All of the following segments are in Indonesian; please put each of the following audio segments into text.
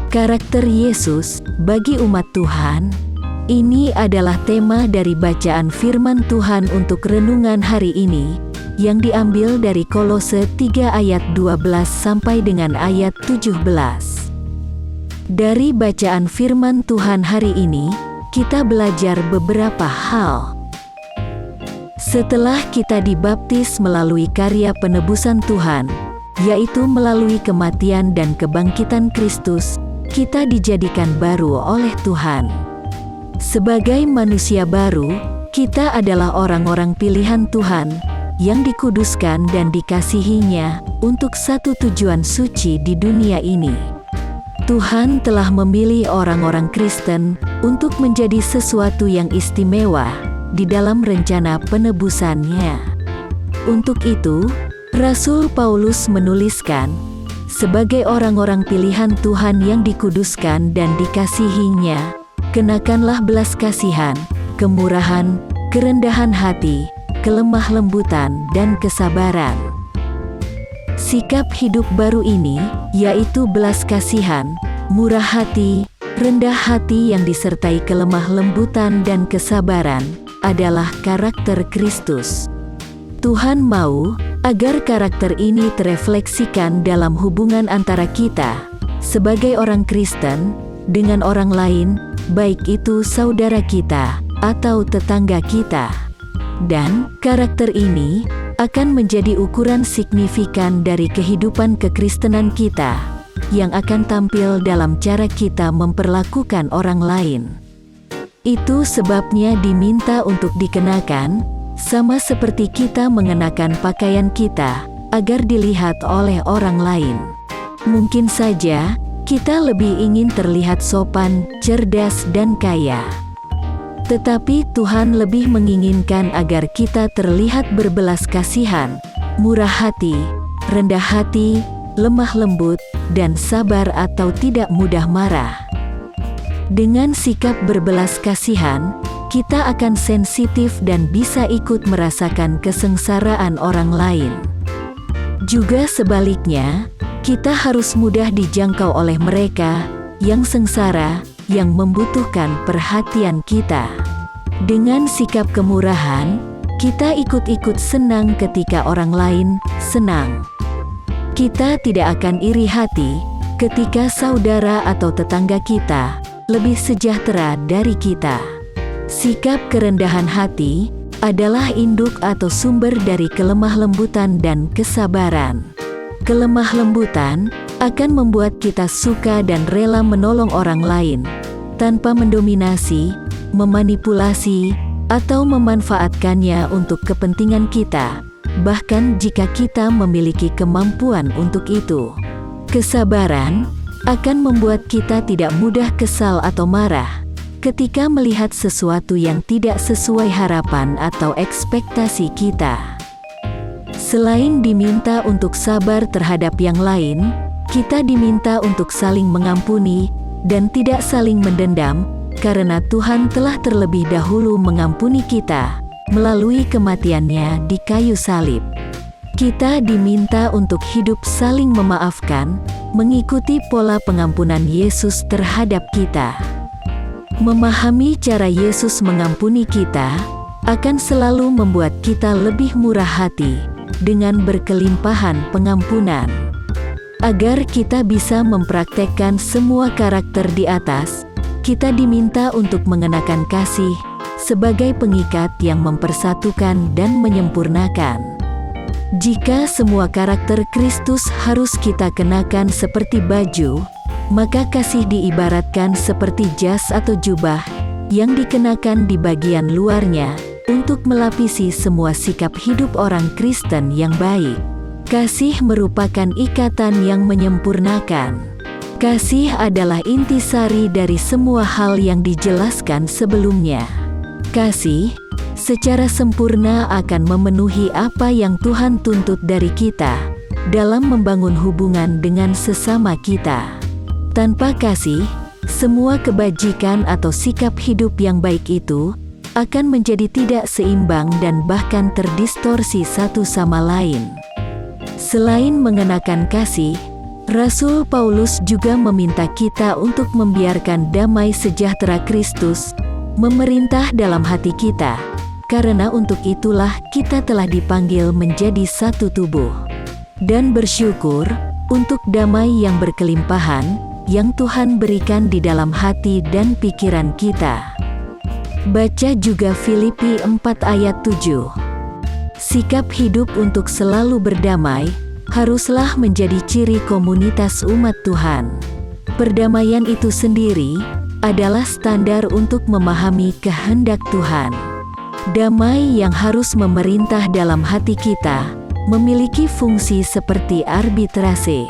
Karakter Yesus bagi umat Tuhan. Ini adalah tema dari bacaan firman Tuhan untuk renungan hari ini, yang diambil dari Kolose 3 ayat 12 sampai dengan ayat 17. Dari bacaan firman Tuhan hari ini, kita belajar beberapa hal. Setelah kita dibaptis melalui karya penebusan Tuhan, yaitu melalui kematian dan kebangkitan Kristus, kita dijadikan baru oleh Tuhan. Sebagai manusia baru, kita adalah orang-orang pilihan Tuhan yang dikuduskan dan dikasihinya untuk satu tujuan suci di dunia ini. Tuhan telah memilih orang-orang Kristen untuk menjadi sesuatu yang istimewa di dalam rencana penebusannya. Untuk itu, Rasul Paulus menuliskan, sebagai orang-orang pilihan Tuhan yang dikuduskan dan dikasihinya, kenakanlah belas kasihan, kemurahan, kerendahan hati, kelemah lembutan, dan kesabaran. Sikap hidup baru ini, yaitu belas kasihan, murah hati, rendah hati yang disertai kelemah lembutan dan kesabaran, adalah karakter Kristus. Tuhan mau agar karakter ini terefleksikan dalam hubungan antara kita sebagai orang Kristen dengan orang lain, baik itu saudara kita atau tetangga kita. Dan karakter ini akan menjadi ukuran signifikan dari kehidupan kekristenan kita yang akan tampil dalam cara kita memperlakukan orang lain. Itu sebabnya diminta untuk dikenakan sama seperti kita mengenakan pakaian kita, agar dilihat oleh orang lain. Mungkin saja, kita lebih ingin terlihat sopan, cerdas, dan kaya. Tetapi Tuhan lebih menginginkan agar kita terlihat berbelas kasihan, murah hati, rendah hati, lemah lembut, dan sabar atau tidak mudah marah. Dengan sikap berbelas kasihan, kita akan sensitif dan bisa ikut merasakan kesengsaraan orang lain. Juga sebaliknya, kita harus mudah dijangkau oleh mereka yang sengsara, yang membutuhkan perhatian kita. Dengan sikap kemurahan, kita ikut-ikut senang ketika orang lain senang. Kita tidak akan iri hati ketika saudara atau tetangga kita lebih sejahtera dari kita. Sikap kerendahan hati adalah induk atau sumber dari kelemah lembutan dan kesabaran. Kelemah lembutan akan membuat kita suka dan rela menolong orang lain, tanpa mendominasi, memanipulasi, atau memanfaatkannya untuk kepentingan kita, bahkan jika kita memiliki kemampuan untuk itu. Kesabaran akan membuat kita tidak mudah kesal atau marah ketika melihat sesuatu yang tidak sesuai harapan atau ekspektasi kita. Selain diminta untuk sabar terhadap yang lain, kita diminta untuk saling mengampuni dan tidak saling mendendam, karena Tuhan telah terlebih dahulu mengampuni kita melalui kematiannya di kayu salib. Kita diminta untuk hidup saling memaafkan, mengikuti pola pengampunan Yesus terhadap kita. Memahami cara Yesus mengampuni kita akan selalu membuat kita lebih murah hati dengan berkelimpahan pengampunan. Agar kita bisa mempraktekkan semua karakter di atas, kita diminta untuk mengenakan kasih sebagai pengikat yang mempersatukan dan menyempurnakan. Jika semua karakter Kristus harus kita kenakan seperti baju, maka kasih diibaratkan seperti jas atau jubah yang dikenakan di bagian luarnya untuk melapisi semua sikap hidup orang Kristen yang baik. Kasih merupakan ikatan yang menyempurnakan. Kasih adalah intisari dari semua hal yang dijelaskan sebelumnya. Kasih secara sempurna akan memenuhi apa yang Tuhan tuntut dari kita dalam membangun hubungan dengan sesama kita. Tanpa kasih, semua kebajikan atau sikap hidup yang baik itu akan menjadi tidak seimbang dan bahkan terdistorsi satu sama lain. Selain mengenakan kasih, Rasul Paulus juga meminta kita untuk membiarkan damai sejahtera Kristus memerintah dalam hati kita, karena untuk itulah kita telah dipanggil menjadi satu tubuh. Dan bersyukur untuk damai yang berkelimpahan yang Tuhan berikan di dalam hati dan pikiran kita. Baca juga Filipi 4 ayat 7. Sikap hidup untuk selalu berdamai haruslah menjadi ciri komunitas umat Tuhan. Perdamaian itu sendiri adalah standar untuk memahami kehendak Tuhan. Damai yang harus memerintah dalam hati kita memiliki fungsi seperti arbitrase.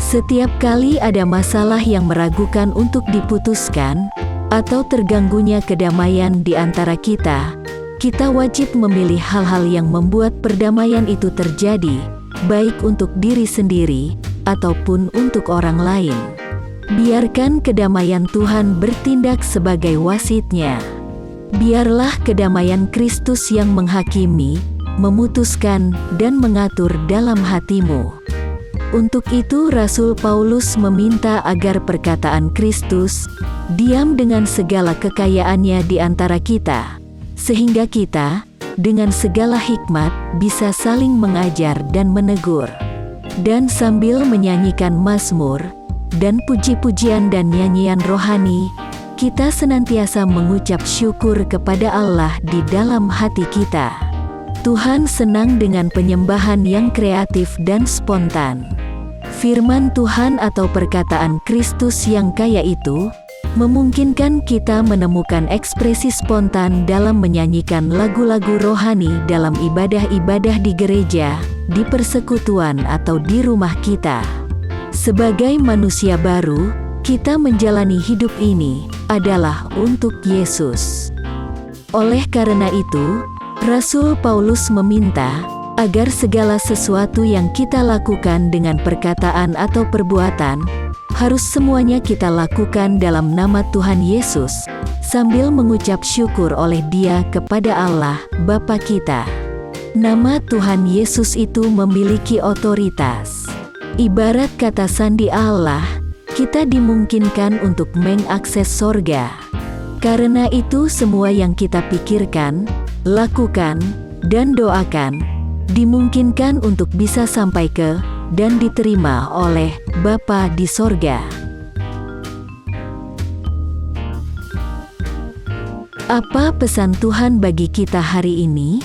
Setiap kali ada masalah yang meragukan untuk diputuskan atau terganggunya kedamaian di antara kita, kita wajib memilih hal-hal yang membuat perdamaian itu terjadi, baik untuk diri sendiri ataupun untuk orang lain. Biarkan kedamaian Tuhan bertindak sebagai wasitnya. Biarlah kedamaian Kristus yang menghakimi, memutuskan, dan mengatur dalam hatimu. Untuk itu Rasul Paulus meminta agar perkataan Kristus diam dengan segala kekayaannya di antara kita, sehingga kita, dengan segala hikmat, bisa saling mengajar dan menegur. Dan sambil menyanyikan mazmur, dan puji-pujian dan nyanyian rohani, kita senantiasa mengucap syukur kepada Allah di dalam hati kita. Tuhan senang dengan penyembahan yang kreatif dan spontan. Firman Tuhan atau perkataan Kristus yang kaya itu memungkinkan kita menemukan ekspresi spontan dalam menyanyikan lagu-lagu rohani dalam ibadah-ibadah di gereja, di persekutuan atau di rumah kita. Sebagai manusia baru, kita menjalani hidup ini adalah untuk Yesus. Oleh karena itu, Rasul Paulus meminta agar segala sesuatu yang kita lakukan dengan perkataan atau perbuatan, harus semuanya kita lakukan dalam nama Tuhan Yesus, sambil mengucap syukur oleh Dia kepada Allah, Bapa kita. Nama Tuhan Yesus itu memiliki otoritas. Ibarat kata sandi Allah, kita dimungkinkan untuk mengakses sorga. Karena itu semua yang kita pikirkan, lakukan, dan doakan, dimungkinkan untuk bisa sampai ke dan diterima oleh Bapa di sorga. Apa pesan Tuhan bagi kita hari ini?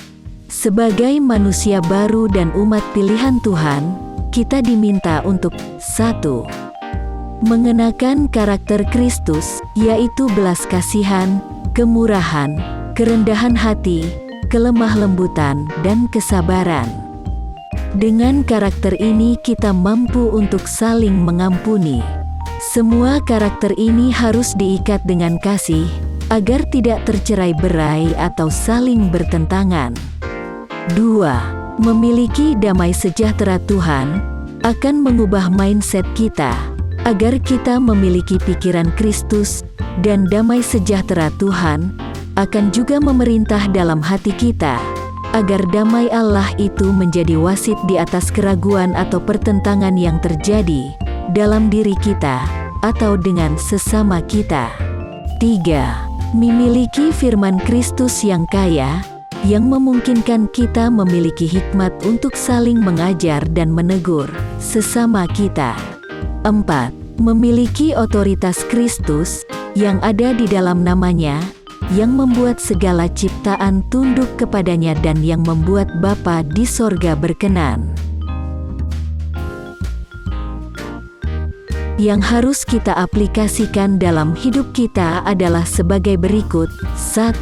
Sebagai manusia baru dan umat pilihan Tuhan, kita diminta untuk 1. Mengenakan karakter Kristus, yaitu belas kasihan, kemurahan, kerendahan hati, kelemah lembutan, dan kesabaran. Dengan karakter ini kita mampu untuk saling mengampuni. Semua karakter ini harus diikat dengan kasih, agar tidak tercerai-berai atau saling bertentangan. 2. Memiliki damai sejahtera Tuhan akan mengubah mindset kita, agar kita memiliki pikiran Kristus, dan damai sejahtera Tuhan akan juga memerintah dalam hati kita, agar damai Allah itu menjadi wasit di atas keraguan atau pertentangan yang terjadi dalam diri kita atau dengan sesama kita. 3. Memiliki firman Kristus yang kaya, yang memungkinkan kita memiliki hikmat untuk saling mengajar dan menegur sesama kita. 4. Memiliki otoritas Kristus yang ada di dalam namanya, yang membuat segala ciptaan tunduk kepadanya dan yang membuat Bapa di sorga berkenan. Yang harus kita aplikasikan dalam hidup kita adalah sebagai berikut. 1.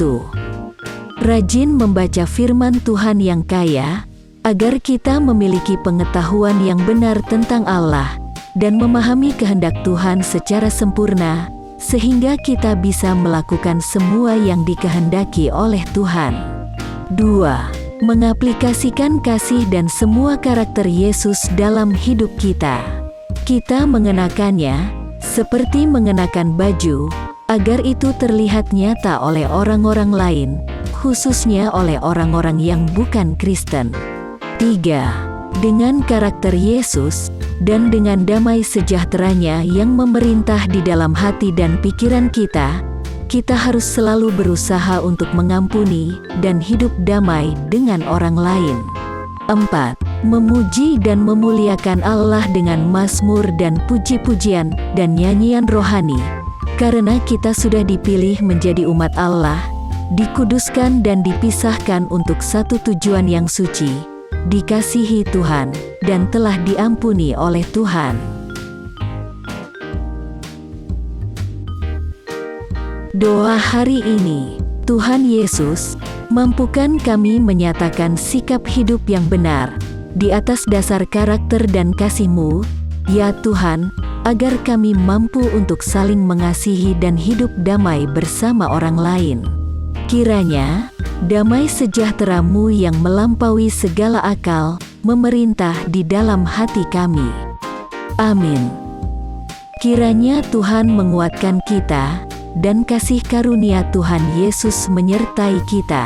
Rajin membaca firman Tuhan yang kaya, agar kita memiliki pengetahuan yang benar tentang Allah, dan memahami kehendak Tuhan secara sempurna, sehingga kita bisa melakukan semua yang dikehendaki oleh Tuhan. 2. Mengaplikasikan kasih dan semua karakter Yesus dalam hidup kita. Kita mengenakannya, seperti mengenakan baju, agar itu terlihat nyata oleh orang-orang lain, khususnya oleh orang-orang yang bukan Kristen. 3. Dengan karakter Yesus, dan dengan damai sejahtera-Nya yang memerintah di dalam hati dan pikiran kita, kita harus selalu berusaha untuk mengampuni dan hidup damai dengan orang lain. 4. Memuji dan memuliakan Allah dengan mazmur dan puji-pujian dan nyanyian rohani. Karena kita sudah dipilih menjadi umat Allah, dikuduskan dan dipisahkan untuk satu tujuan yang suci, dikasihi Tuhan, dan telah diampuni oleh Tuhan. Doa hari ini. Tuhan Yesus, mampukan kami menyatakan sikap hidup yang benar, di atas dasar karakter dan kasih-Mu, ya Tuhan, agar kami mampu untuk saling mengasihi dan hidup damai bersama orang lain. Kiranya, damai sejahtera-Mu yang melampaui segala akal, memerintah di dalam hati kami. Amin. Kiranya Tuhan menguatkan kita, dan kasih karunia Tuhan Yesus menyertai kita.